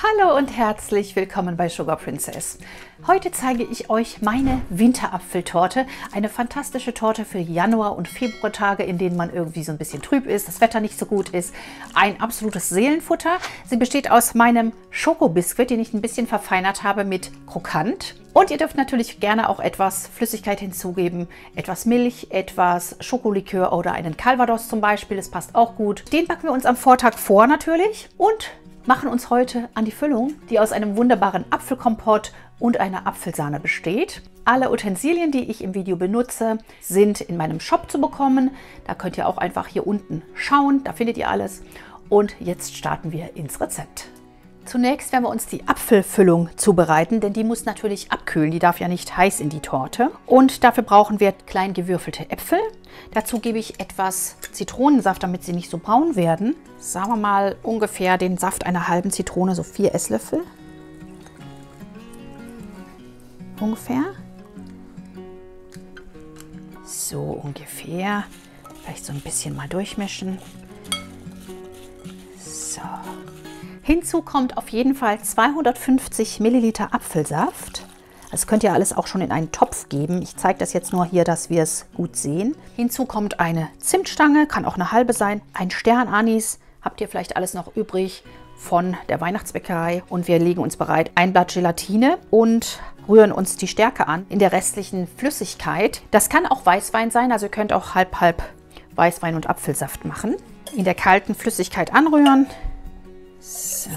Hallo und herzlich willkommen bei Sugar Princess. Heute zeige ich euch meine Winterapfeltorte. Eine fantastische Torte für Januar- und Februartage, in denen man irgendwie so ein bisschen trüb ist, das Wetter nicht so gut ist. Ein absolutes Seelenfutter. Sie besteht aus meinem Schokobiskuit, den ich ein bisschen verfeinert habe mit Krokant. Und ihr dürft natürlich gerne auch etwas Flüssigkeit hinzugeben. Etwas Milch, etwas Schokolikör oder einen Calvados zum Beispiel. Das passt auch gut. Den backen wir uns am Vortag vor natürlich und machen uns heute an die Füllung, die aus einem wunderbaren Apfelkompott und einer Apfelsahne besteht. Alle Utensilien, die ich im Video benutze, sind in meinem Shop zu bekommen. Da könnt ihr auch einfach hier unten schauen, da findet ihr alles. Und jetzt starten wir ins Rezept. Zunächst werden wir uns die Apfelfüllung zubereiten, denn die muss natürlich abkühlen. Die darf ja nicht heiß in die Torte. Und dafür brauchen wir klein gewürfelte Äpfel. Dazu gebe ich etwas Zitronensaft, damit sie nicht so braun werden. Sagen wir mal ungefähr den Saft einer halben Zitrone, so 4 Esslöffel. Ungefähr. So ungefähr. Vielleicht so ein bisschen mal durchmischen. So. Hinzu kommt auf jeden Fall 250 Milliliter Apfelsaft. Das könnt ihr alles auch schon in einen Topf geben. Ich zeige das jetzt nur hier, dass wir es gut sehen. Hinzu kommt eine Zimtstange, kann auch eine halbe sein. Ein Sternanis, habt ihr vielleicht alles noch übrig von der Weihnachtsbäckerei. Und wir legen uns bereit ein Blatt Gelatine und rühren uns die Stärke an in der restlichen Flüssigkeit. Das kann auch Weißwein sein, also ihr könnt auch halb Weißwein und Apfelsaft machen. In der kalten Flüssigkeit anrühren. So.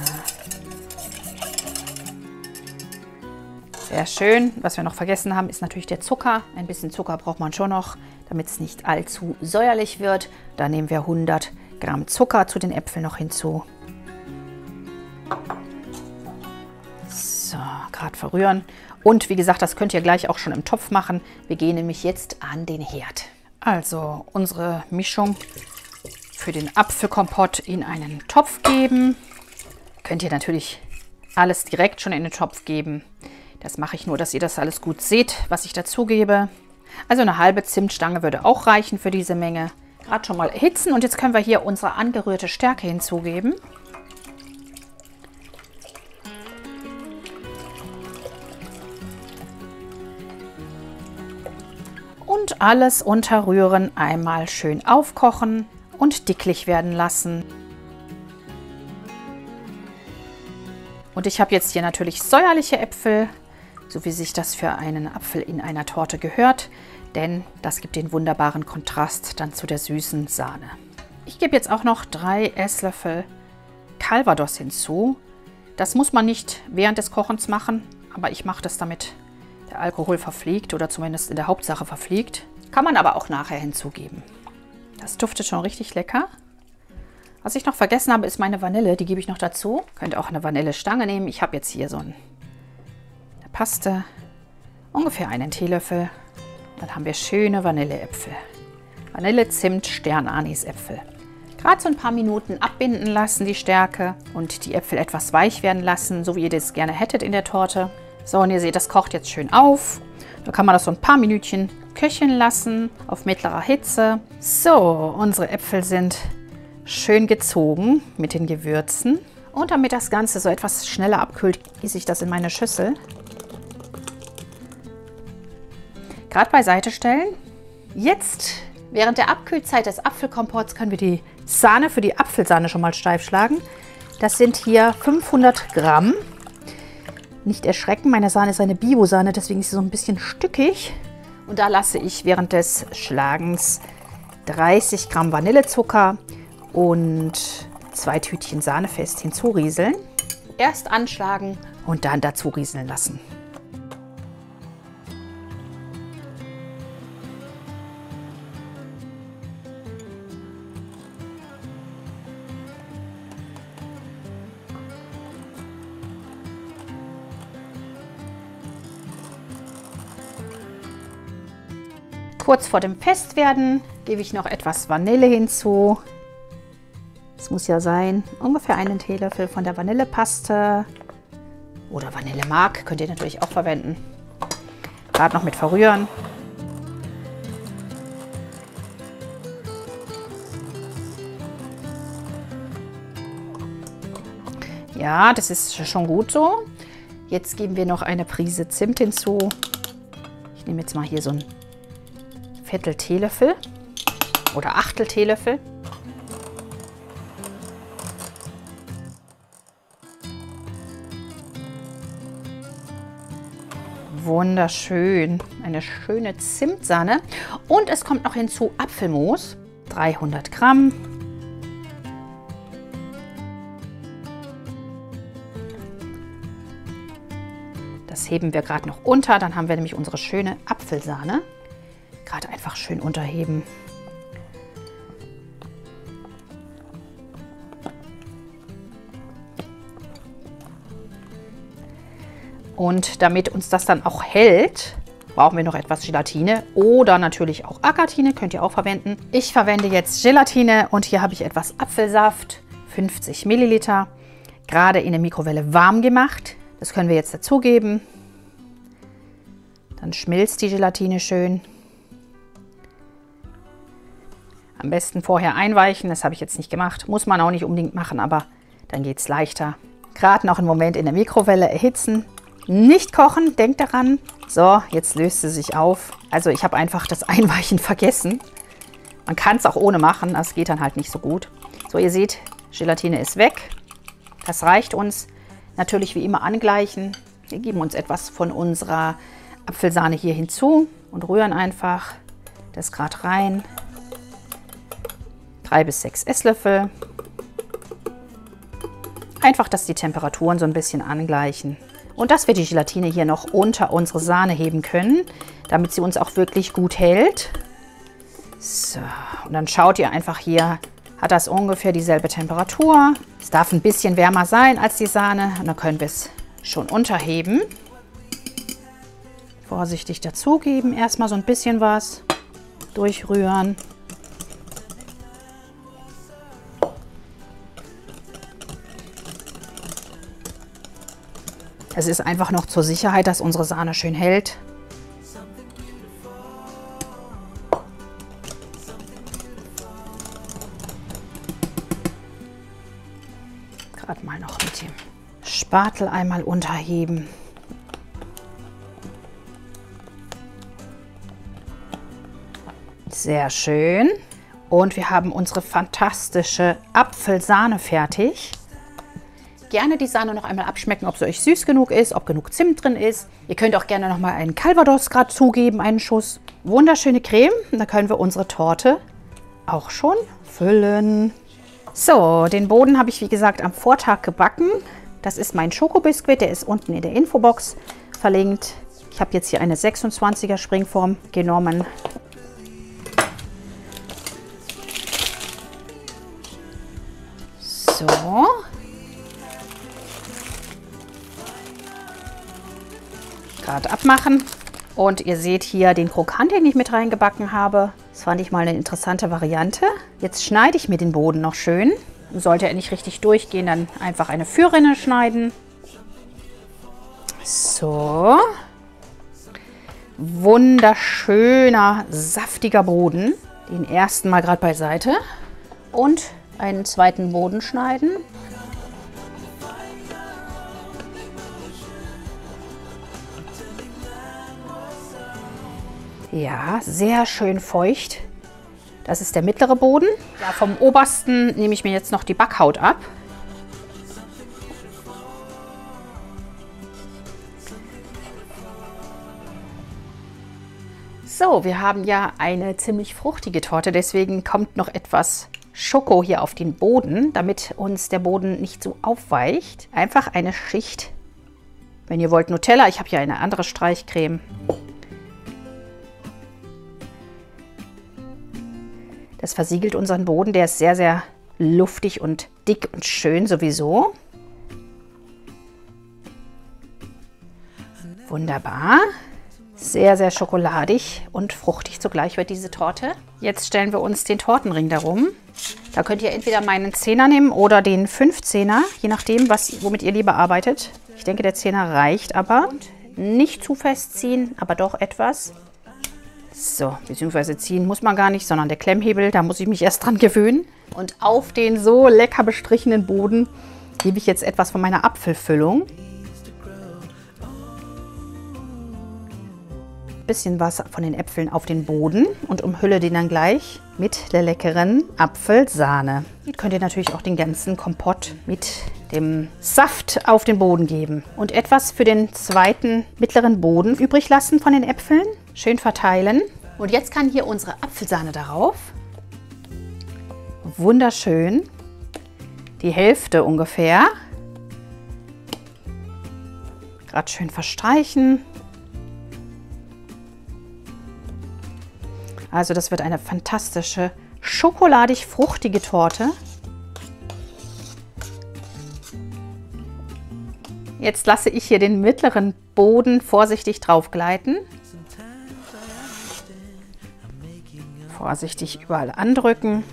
Sehr schön. Was wir noch vergessen haben, ist natürlich der Zucker. Ein bisschen Zucker braucht man schon noch, damit es nicht allzu säuerlich wird. Da nehmen wir 100 Gramm Zucker zu den Äpfeln noch hinzu. So, gerade verrühren. Und wie gesagt, das könnt ihr gleich auch schon im Topf machen. Wir gehen nämlich jetzt an den Herd. Also unsere Mischung für den Apfelkompott in einen Topf geben. Könnt ihr natürlich alles direkt schon in den Topf geben. Das mache ich nur, dass ihr das alles gut seht, was ich dazu gebe. Also eine halbe Zimtstange würde auch reichen für diese Menge. Gerade schon mal erhitzen und jetzt können wir hier unsere angerührte Stärke hinzugeben. Und alles unterrühren, einmal schön aufkochen und dicklich werden lassen. Und ich habe jetzt hier natürlich säuerliche Äpfel, so wie sich das für einen Apfel in einer Torte gehört, denn das gibt den wunderbaren Kontrast dann zu der süßen Sahne. Ich gebe jetzt auch noch 3 Esslöffel Calvados hinzu. Das muss man nicht während des Kochens machen, aber ich mache das, damit der Alkohol verfliegt oder zumindest in der Hauptsache verfliegt. Kann man aber auch nachher hinzugeben. Das duftet schon richtig lecker. Was ich noch vergessen habe, ist meine Vanille. Die gebe ich noch dazu. Könnt auch eine Vanillestange nehmen. Ich habe jetzt hier so eine Paste. Ungefähr einen Teelöffel. Dann haben wir schöne Vanilleäpfel. Vanille, Zimt, Sternanis-Äpfel. Gerade so ein paar Minuten abbinden lassen, die Stärke. Und die Äpfel etwas weich werden lassen, so wie ihr das gerne hättet in der Torte. So, und ihr seht, das kocht jetzt schön auf. Da kann man das so ein paar Minütchen köcheln lassen auf mittlerer Hitze. So, unsere Äpfel sind schön gezogen mit den Gewürzen. Und damit das Ganze so etwas schneller abkühlt, gieße ich das in meine Schüssel. Gerade beiseite stellen. Jetzt, während der Abkühlzeit des Apfelkompotts, können wir die Sahne für die Apfelsahne schon mal steif schlagen. Das sind hier 500 Gramm. Nicht erschrecken, meine Sahne ist eine Bio-Sahne, deswegen ist sie so ein bisschen stückig. Und da lasse ich während des Schlagens 30 Gramm Vanillezucker und 2 Tütchen Sahnefest hinzurieseln. Erst anschlagen und dann dazu rieseln lassen. Kurz vor dem Festwerden gebe ich noch etwas Vanille hinzu. Es muss ja sein, ungefähr einen Teelöffel von der Vanillepaste oder Vanillemark könnt ihr natürlich auch verwenden. Gerade noch mit verrühren. Ja, das ist schon gut so. Jetzt geben wir noch eine Prise Zimt hinzu. Ich nehme jetzt mal hier so ein Viertel Teelöffel oder Achtel Teelöffel. Wunderschön. Eine schöne Zimtsahne. Und es kommt noch hinzu Apfelmus. 300 Gramm. Das heben wir gerade noch unter. Dann haben wir nämlich unsere schöne Apfelsahne. Gerade einfach schön unterheben. Und damit uns das dann auch hält, brauchen wir noch etwas Gelatine oder natürlich auch Agatine, könnt ihr auch verwenden. Ich verwende jetzt Gelatine und hier habe ich etwas Apfelsaft, 50 Milliliter, gerade in der Mikrowelle warm gemacht. Das können wir jetzt dazugeben. Dann schmilzt die Gelatine schön. Am besten vorher einweichen, das habe ich jetzt nicht gemacht. Muss man auch nicht unbedingt machen, aber dann geht es leichter. Gerade noch einen Moment in der Mikrowelle erhitzen. Nicht kochen, denkt daran. So, jetzt löst sie sich auf. Also ich habe einfach das Einweichen vergessen. Man kann es auch ohne machen, das geht dann halt nicht so gut. So, ihr seht, Gelatine ist weg. Das reicht uns. Natürlich wie immer angleichen. Wir geben uns etwas von unserer Apfelsahne hier hinzu und rühren einfach das gerade rein. 3 bis 6 Esslöffel. Einfach, dass die Temperaturen so ein bisschen angleichen. Und dass wir die Gelatine hier noch unter unsere Sahne heben können, damit sie uns auch wirklich gut hält. So, und dann schaut ihr einfach hier, hat das ungefähr dieselbe Temperatur. Es darf ein bisschen wärmer sein als die Sahne und dann können wir es schon unterheben. Vorsichtig dazugeben, erstmal so ein bisschen was durchrühren. Es ist einfach noch zur Sicherheit, dass unsere Sahne schön hält. Gerade mal noch mit dem Spatel einmal unterheben. Sehr schön. Und wir haben unsere fantastische Apfelsahne fertig. Gerne die Sahne noch einmal abschmecken, ob sie euch süß genug ist, ob genug Zimt drin ist. Ihr könnt auch gerne noch mal einen Calvados gerade zugeben, einen Schuss. Wunderschöne Creme. Und da können wir unsere Torte auch schon füllen. So, den Boden habe ich wie gesagt am Vortag gebacken. Das ist mein Schokobiskuit, der ist unten in der Infobox verlinkt. Ich habe jetzt hier eine 26er Springform genommen. So. Gerade abmachen. Und ihr seht hier den Krokant, den ich mit reingebacken habe. Das fand ich mal eine interessante Variante. Jetzt schneide ich mir den Boden noch schön. Sollte er nicht richtig durchgehen, dann einfach eine Führrinne schneiden. So. Wunderschöner, saftiger Boden. Den ersten mal gerade beiseite. Und einen zweiten Boden schneiden. Ja, sehr schön feucht. Das ist der mittlere Boden. Ja, vom obersten nehme ich mir jetzt noch die Backhaut ab. So, wir haben ja eine ziemlich fruchtige Torte, deswegen kommt noch etwas Schoko hier auf den Boden, damit uns der Boden nicht so aufweicht. Einfach eine Schicht, wenn ihr wollt, Nutella. Ich habe hier eine andere Streichcreme. Das versiegelt unseren Boden, der ist sehr, sehr luftig und dick und schön sowieso. Wunderbar. Sehr, sehr schokoladig und fruchtig zugleich wird diese Torte. Jetzt stellen wir uns den Tortenring darum. Da könnt ihr entweder meinen 10er nehmen oder den 15er, je nachdem, womit ihr lieber arbeitet. Ich denke, der 10er reicht aber. Und nicht zu fest ziehen, aber doch etwas. So, beziehungsweise ziehen muss man gar nicht, sondern der Klemmhebel, da muss ich mich erst dran gewöhnen. Und auf den so lecker bestrichenen Boden gebe ich jetzt etwas von meiner Apfelfüllung. Bisschen was von den Äpfeln auf den Boden und umhülle den dann gleich mit der leckeren Apfelsahne. Hier könnt ihr natürlich auch den ganzen Kompott mit dem Saft auf den Boden geben. Und etwas für den zweiten mittleren Boden übrig lassen von den Äpfeln. Schön verteilen. Und jetzt kann hier unsere Apfelsahne darauf. Wunderschön. Die Hälfte ungefähr. Gerade schön verstreichen. Also das wird eine fantastische, schokoladig-fruchtige Torte. Jetzt lasse ich hier den mittleren Boden vorsichtig drauf gleiten. Vorsichtig überall andrücken.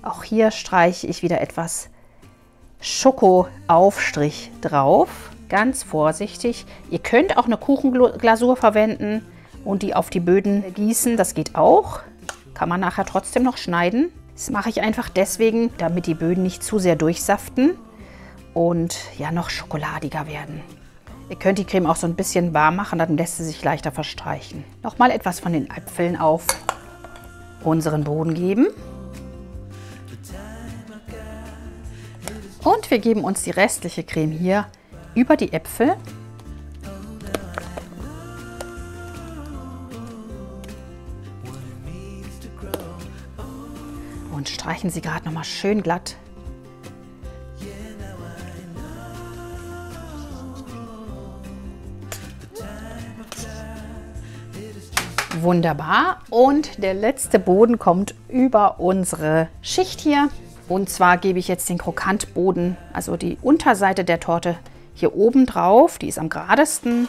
Auch hier streiche ich wieder etwas Schokoaufstrich drauf. Ganz vorsichtig. Ihr könnt auch eine Kuchenglasur verwenden und die auf die Böden gießen. Das geht auch. Kann man nachher trotzdem noch schneiden. Das mache ich einfach deswegen, damit die Böden nicht zu sehr durchsaften und ja noch schokoladiger werden. Ihr könnt die Creme auch so ein bisschen warm machen, dann lässt sie sich leichter verstreichen. Nochmal etwas von den Äpfeln auf unseren Boden geben. Und wir geben uns die restliche Creme hier über die Äpfel. Und streichen sie gerade noch mal schön glatt. Wunderbar. Und der letzte Boden kommt über unsere Schicht hier. Und zwar gebe ich jetzt den Krokantboden, also die Unterseite der Torte, hier oben drauf. Die ist am geradesten.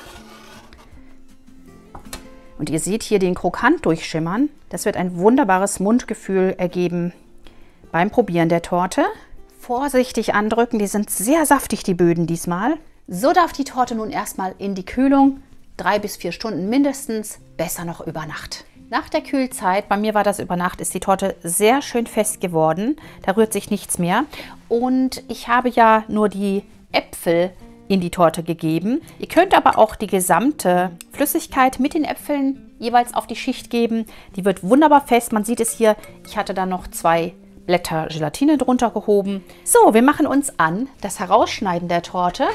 Und ihr seht hier den Krokant durchschimmern. Das wird ein wunderbares Mundgefühl ergeben beim Probieren der Torte. Vorsichtig andrücken, die sind sehr saftig, die Böden diesmal. So darf die Torte nun erstmal in die Kühlung. 3 bis 4 Stunden mindestens, besser noch über Nacht. Nach der Kühlzeit, bei mir war das über Nacht, ist die Torte sehr schön fest geworden. Da rührt sich nichts mehr. Und ich habe ja nur die Äpfel in die Torte gegeben. Ihr könnt aber auch die gesamte Flüssigkeit mit den Äpfeln jeweils auf die Schicht geben. Die wird wunderbar fest. Man sieht es hier, ich hatte da noch 2 Blätter Gelatine drunter gehoben. So, wir machen uns an das Herausschneiden der Torte.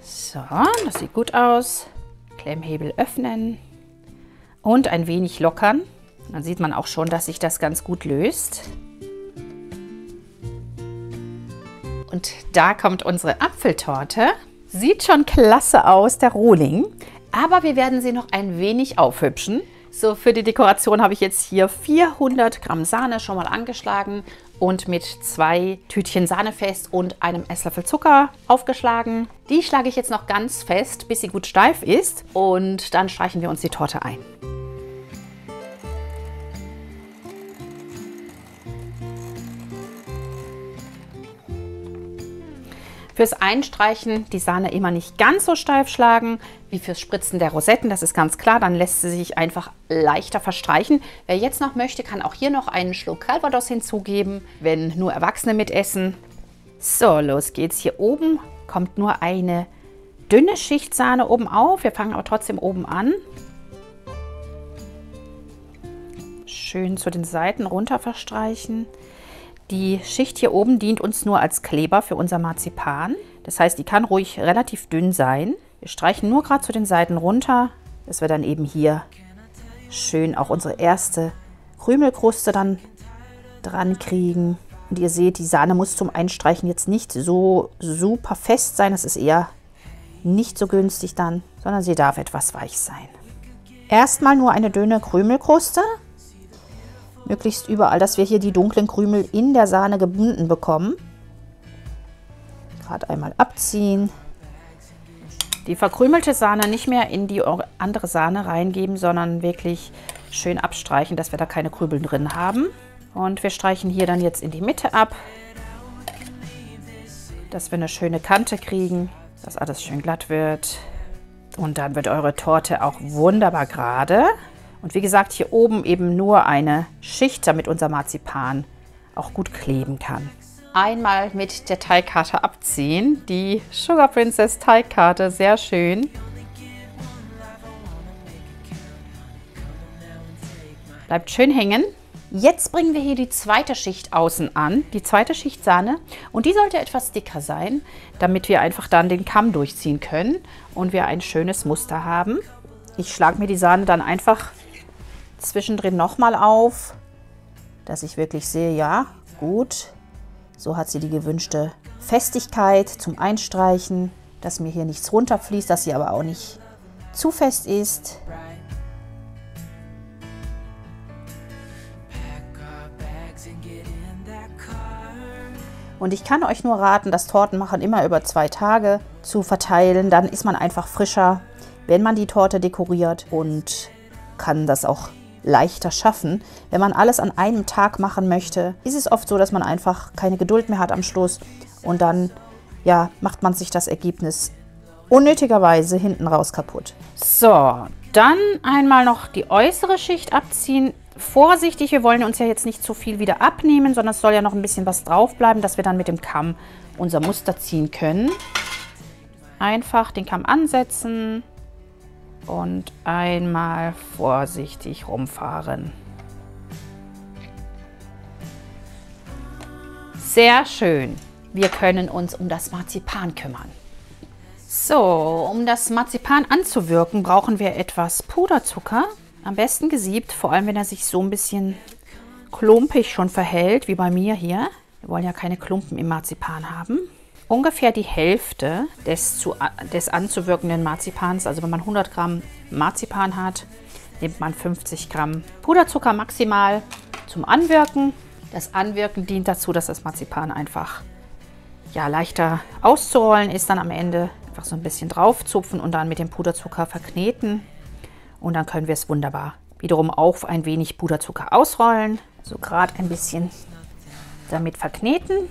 So, das sieht gut aus. Klemmhebel öffnen und ein wenig lockern. Dann sieht man auch schon, dass sich das ganz gut löst. Und da kommt unsere Apfeltorte. Sieht schon klasse aus, der Rohling. Aber wir werden sie noch ein wenig aufhübschen. So, für die Dekoration habe ich jetzt hier 400 Gramm Sahne schon mal angeschlagen und mit 2 Tütchen Sahne fest und einem Esslöffel Zucker aufgeschlagen. Die schlage ich jetzt noch ganz fest, bis sie gut steif ist. Und dann streichen wir uns die Torte ein. Fürs Einstreichen die Sahne immer nicht ganz so steif schlagen wie fürs Spritzen der Rosetten, das ist ganz klar, dann lässt sie sich einfach leichter verstreichen. Wer jetzt noch möchte, kann auch hier noch einen Schluck Calvados hinzugeben, wenn nur Erwachsene mitessen. So, los geht's. Hier oben kommt nur eine dünne Schicht Sahne oben auf, wir fangen aber trotzdem oben an. Schön zu den Seiten runter verstreichen. Die Schicht hier oben dient uns nur als Kleber für unser Marzipan. Das heißt, die kann ruhig relativ dünn sein. Wir streichen nur gerade zu den Seiten runter, dass wir dann eben hier schön auch unsere erste Krümelkruste dann dran kriegen. Und ihr seht, die Sahne muss zum Einstreichen jetzt nicht so super fest sein. Das ist eher nicht so günstig dann, sondern sie darf etwas weich sein. Erstmal nur eine dünne Krümelkruste. Möglichst überall, dass wir hier die dunklen Krümel in der Sahne gebunden bekommen. Gerade einmal abziehen. Die verkrümelte Sahne nicht mehr in die andere Sahne reingeben, sondern wirklich schön abstreichen, dass wir da keine Krümel drin haben. Und wir streichen hier dann jetzt in die Mitte ab, dass wir eine schöne Kante kriegen, dass alles schön glatt wird. Und dann wird eure Torte auch wunderbar gerade. Und wie gesagt, hier oben eben nur eine Schicht, damit unser Marzipan auch gut kleben kann. Einmal mit der Teigkarte abziehen. Die Sugar Princess Teigkarte, sehr schön. Bleibt schön hängen. Jetzt bringen wir hier die zweite Schicht außen an, die zweite Schicht Sahne. Und die sollte etwas dicker sein, damit wir einfach dann den Kamm durchziehen können und wir ein schönes Muster haben. Ich schlage mir die Sahne dann einfach zwischendrin nochmal auf, dass ich wirklich sehe, ja, gut. So hat sie die gewünschte Festigkeit zum Einstreichen, dass mir hier nichts runterfließt, dass sie aber auch nicht zu fest ist. Und ich kann euch nur raten, das Tortenmachen immer über 2 Tage zu verteilen. Dann ist man einfach frischer, wenn man die Torte dekoriert und kann das auch leichter schaffen. Wenn man alles an einem Tag machen möchte, ist es oft so, dass man einfach keine Geduld mehr hat am Schluss und dann ja, macht man sich das Ergebnis unnötigerweise hinten raus kaputt. So, dann einmal noch die äußere Schicht abziehen. Vorsichtig, wir wollen uns ja jetzt nicht zu viel wieder abnehmen, sondern es soll ja noch ein bisschen was drauf bleiben, dass wir dann mit dem Kamm unser Muster ziehen können. Einfach den Kamm ansetzen und einmal vorsichtig rumfahren. Sehr schön. Wir können uns um das Marzipan kümmern. So, um das Marzipan anzuwirken, brauchen wir etwas Puderzucker. Am besten gesiebt, vor allem wenn er sich so ein bisschen klumpig schon verhält, wie bei mir hier. Wir wollen ja keine Klumpen im Marzipan haben. Ungefähr die Hälfte des anzuwirkenden Marzipans, also wenn man 100 Gramm Marzipan hat, nimmt man 50 Gramm Puderzucker maximal zum Anwirken. Das Anwirken dient dazu, dass das Marzipan einfach ja, leichter auszurollen ist dann am Ende. Einfach so ein bisschen draufzupfen und dann mit dem Puderzucker verkneten. Und dann können wir es wunderbar wiederum auf ein wenig Puderzucker ausrollen. So gerade ein bisschen damit verkneten,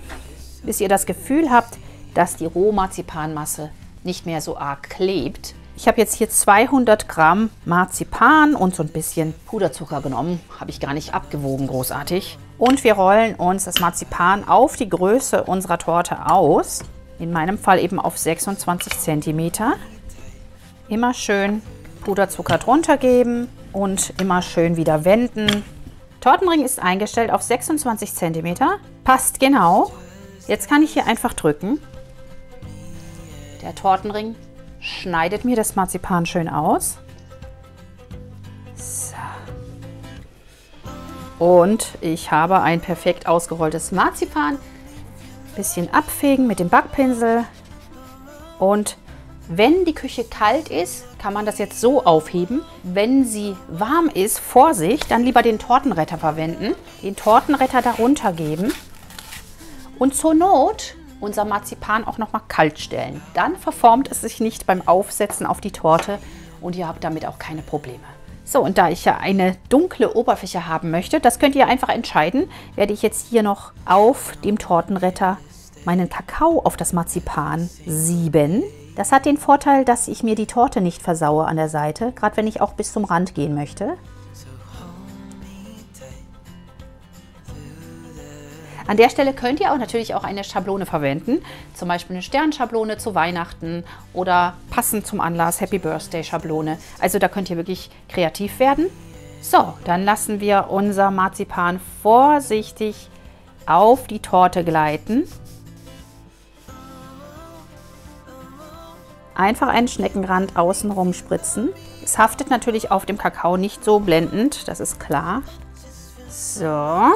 bis ihr das Gefühl habt, dass die Rohmarzipanmasse nicht mehr so arg klebt. Ich habe jetzt hier 200 Gramm Marzipan und so ein bisschen Puderzucker genommen. Habe ich gar nicht abgewogen, großartig. Und wir rollen uns das Marzipan auf die Größe unserer Torte aus. In meinem Fall eben auf 26 cm. Immer schön Puderzucker drunter geben und immer schön wieder wenden. Tortenring ist eingestellt auf 26 cm. Passt genau. Jetzt kann ich hier einfach drücken. Der Tortenring schneidet mir das Marzipan schön aus. So. Und ich habe ein perfekt ausgerolltes Marzipan. Bisschen abfegen mit dem Backpinsel. Und wenn die Küche kalt ist, kann man das jetzt so aufheben. Wenn sie warm ist, Vorsicht, dann lieber den Tortenretter verwenden. Den Tortenretter darunter geben. Und zur Not unser Marzipan auch noch mal kalt stellen. Dann verformt es sich nicht beim Aufsetzen auf die Torte und ihr habt damit auch keine Probleme. So, und da ich ja eine dunkle Oberfläche haben möchte, das könnt ihr einfach entscheiden, werde ich jetzt hier noch auf dem Tortenretter meinen Kakao auf das Marzipan sieben. Das hat den Vorteil, dass ich mir die Torte nicht versaue an der Seite, gerade wenn ich auch bis zum Rand gehen möchte. An der Stelle könnt ihr auch natürlich auch eine Schablone verwenden, zum Beispiel eine Sternschablone zu Weihnachten oder passend zum Anlass Happy Birthday Schablone. Also da könnt ihr wirklich kreativ werden. So, dann lassen wir unser Marzipan vorsichtig auf die Torte gleiten. Einfach einen Schneckenrand außenrum spritzen. Es haftet natürlich auf dem Kakao nicht so blendend, das ist klar. So.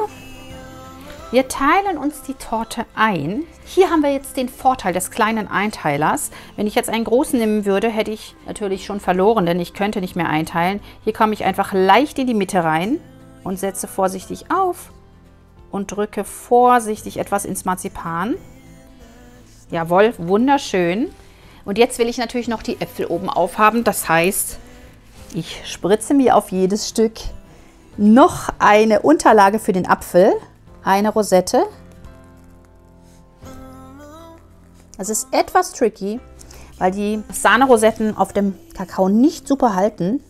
Wir teilen uns die Torte ein. Hier haben wir jetzt den Vorteil des kleinen Einteilers. Wenn ich jetzt einen großen nehmen würde, hätte ich natürlich schon verloren, denn ich könnte nicht mehr einteilen. Hier komme ich einfach leicht in die Mitte rein und setze vorsichtig auf und drücke vorsichtig etwas ins Marzipan. Jawohl, wunderschön. Und jetzt will ich natürlich noch die Äpfel oben aufhaben. Das heißt, ich spritze mir auf jedes Stück noch eine Unterlage für den Apfel. Eine Rosette. Das ist etwas tricky, weil die Sahnerosetten auf dem Kakao nicht super halten.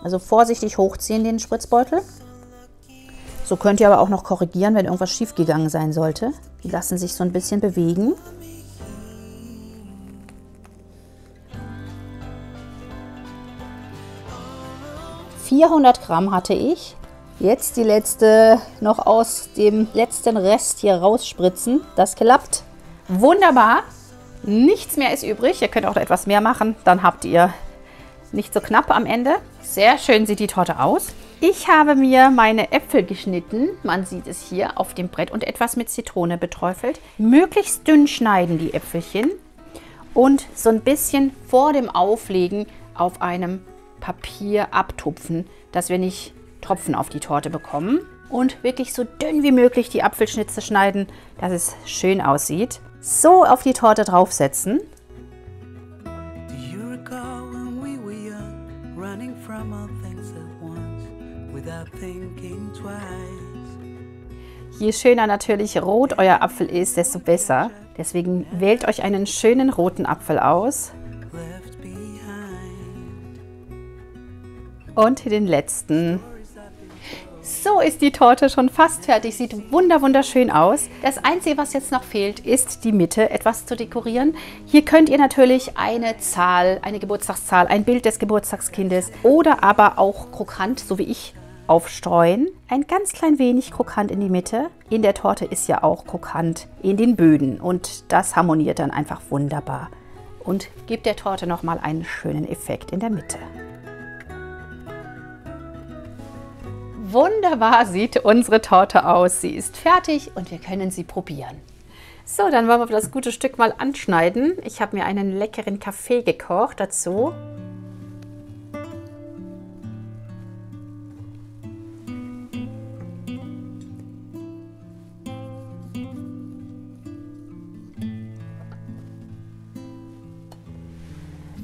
Also vorsichtig hochziehen den Spritzbeutel. So könnt ihr aber auch noch korrigieren, wenn irgendwas schief gegangen sein sollte. Die lassen sich so ein bisschen bewegen. ...400 Gramm hatte ich. Jetzt die letzte noch aus dem letzten Rest hier rausspritzen. Das klappt wunderbar. Nichts mehr ist übrig. Ihr könnt auch etwas mehr machen. Dann habt ihr nicht so knapp am Ende. Sehr schön sieht die Torte aus. Ich habe mir meine Äpfel geschnitten. Man sieht es hier auf dem Brett und etwas mit Zitrone beträufelt. Möglichst dünn schneiden die Äpfelchen und so ein bisschen vor dem Auflegen auf einem Papier abtupfen, dass wir nicht Tropfen auf die Torte bekommen. Und wirklich so dünn wie möglich die Apfelschnitze schneiden, dass es schön aussieht. So auf die Torte draufsetzen. Je schöner natürlich rot euer Apfel ist, desto besser. Deswegen wählt euch einen schönen roten Apfel aus. Und den letzten. So ist die Torte schon fast fertig. Sieht wunderschön aus. Das Einzige, was jetzt noch fehlt, ist die Mitte etwas zu dekorieren. Hier könnt ihr natürlich eine Zahl, eine Geburtstagszahl, ein Bild des Geburtstagskindes oder aber auch krokant, so wie ich, aufstreuen. Ein ganz klein wenig krokant in die Mitte. In der Torte ist ja auch krokant in den Böden und das harmoniert dann einfach wunderbar und gibt der Torte nochmal einen schönen Effekt in der Mitte. Wunderbar sieht unsere Torte aus. Sie ist fertig und wir können sie probieren. So, dann wollen wir das gute Stück mal anschneiden. Ich habe mir einen leckeren Kaffee gekocht dazu.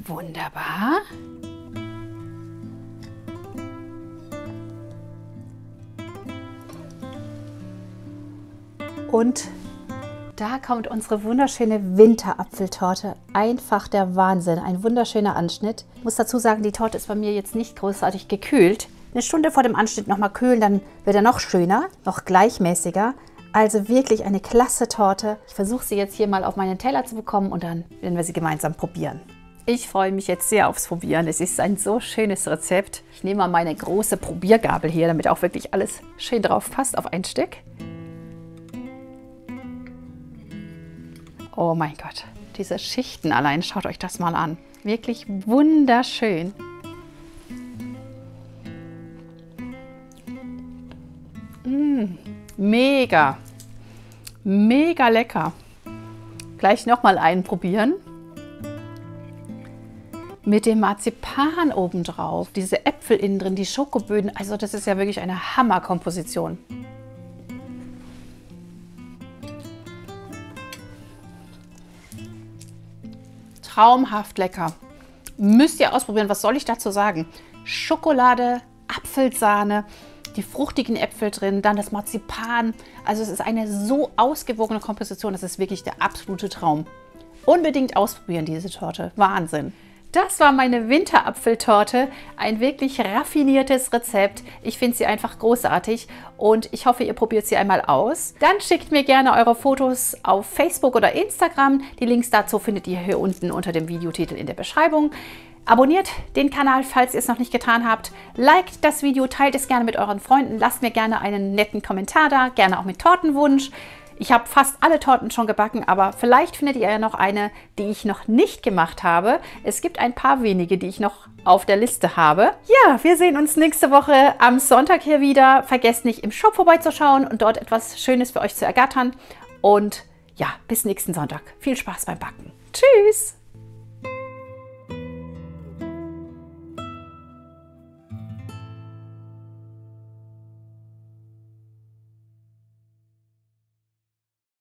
Wunderbar. Und da kommt unsere wunderschöne Winterapfeltorte. Einfach der Wahnsinn. Ein wunderschöner Anschnitt. Ich muss dazu sagen, die Torte ist bei mir jetzt nicht großartig gekühlt. Eine Stunde vor dem Anschnitt nochmal kühlen, dann wird er noch schöner, noch gleichmäßiger. Also wirklich eine klasse Torte. Ich versuche sie jetzt hier mal auf meinen Teller zu bekommen und dann werden wir sie gemeinsam probieren. Ich freue mich jetzt sehr aufs Probieren. Es ist ein so schönes Rezept. Ich nehme mal meine große Probiergabel hier, damit auch wirklich alles schön drauf passt auf ein Stück. Oh mein Gott, diese Schichten allein, schaut euch das mal an. Wirklich wunderschön. Mega, mega lecker. Gleich nochmal einen probieren. Mit dem Marzipan obendrauf, diese Äpfel innen drin, die Schokoböden. Also das ist ja wirklich eine Hammerkomposition. Traumhaft lecker. Müsst ihr ausprobieren. Was soll ich dazu sagen? Schokolade, Apfelsahne, die fruchtigen Äpfel drin, dann das Marzipan. Also es ist eine so ausgewogene Komposition. Das ist wirklich der absolute Traum. Unbedingt ausprobieren diese Torte. Wahnsinn. Das war meine Winterapfeltorte, ein wirklich raffiniertes Rezept. Ich finde sie einfach großartig und ich hoffe, ihr probiert sie einmal aus. Dann schickt mir gerne eure Fotos auf Facebook oder Instagram. Die Links dazu findet ihr hier unten unter dem Videotitel in der Beschreibung. Abonniert den Kanal, falls ihr es noch nicht getan habt. Liked das Video, teilt es gerne mit euren Freunden. Lasst mir gerne einen netten Kommentar da, gerne auch mit Tortenwunsch. Ich habe fast alle Torten schon gebacken, aber vielleicht findet ihr ja noch eine, die ich noch nicht gemacht habe. Es gibt ein paar wenige, die ich noch auf der Liste habe. Ja, wir sehen uns nächste Woche am Sonntag hier wieder. Vergesst nicht, im Shop vorbeizuschauen und dort etwas Schönes für euch zu ergattern. Und ja, bis nächsten Sonntag. Viel Spaß beim Backen. Tschüss!